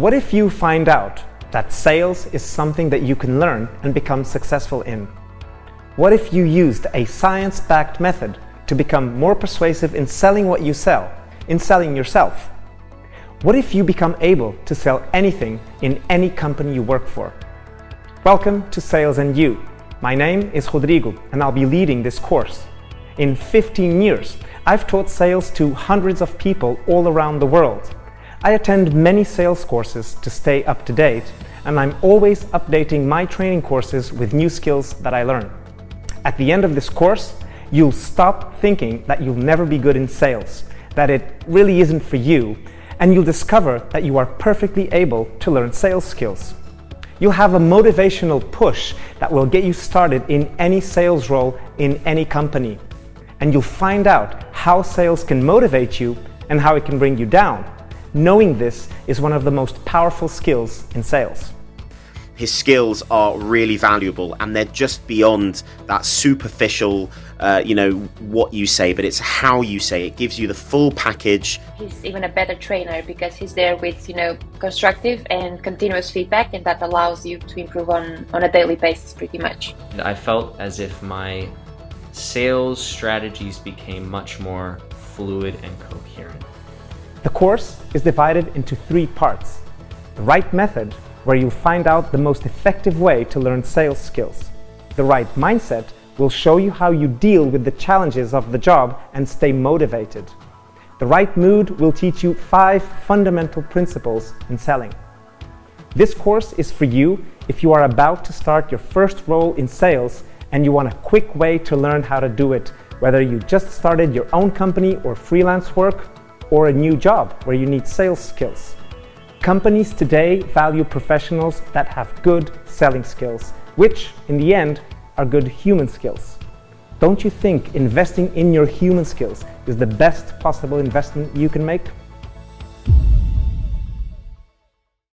What if you find out that sales is something that you can learn and become successful in? What if you used a science-backed method to become more persuasive in selling what you sell, in selling yourself? What if you become able to sell anything in any company you work for? Welcome to Sales and You. My name is Rodrigo and I'll be leading this course. In 15 years, I've taught sales to hundreds of people all around the world. I attend many sales courses to stay up to date, and I'm always updating my training courses with new skills that I learn. At the end of this course, you'll stop thinking that you'll never be good in sales, that it really isn't for you, and you'll discover that you are perfectly able to learn sales skills. You'll have a motivational push that will get you started in any sales role in any company. And you'll find out how sales can motivate you and how it can bring you down. Knowing this is one of the most powerful skills in sales. His skills are really valuable, and they're just beyond that superficial, what you say, but it's how you say it. It gives you the full package. He's even a better trainer because he's there with, constructive and continuous feedback, and that allows you to improve on a daily basis pretty much. I felt as if my sales strategies became much more fluid and coherent. The course is divided into 3 parts. The right method, where you'll find out the most effective way to learn sales skills. The right mindset will show you how you deal with the challenges of the job and stay motivated. The right mood will teach you 5 fundamental principles in selling. This course is for you if you are about to start your first role in sales and you want a quick way to learn how to do it, whether you just started your own company or freelance work, or a new job where you need sales skills. Companies today value professionals that have good selling skills, which in the end are good human skills. Don't you think investing in your human skills is the best possible investment you can make?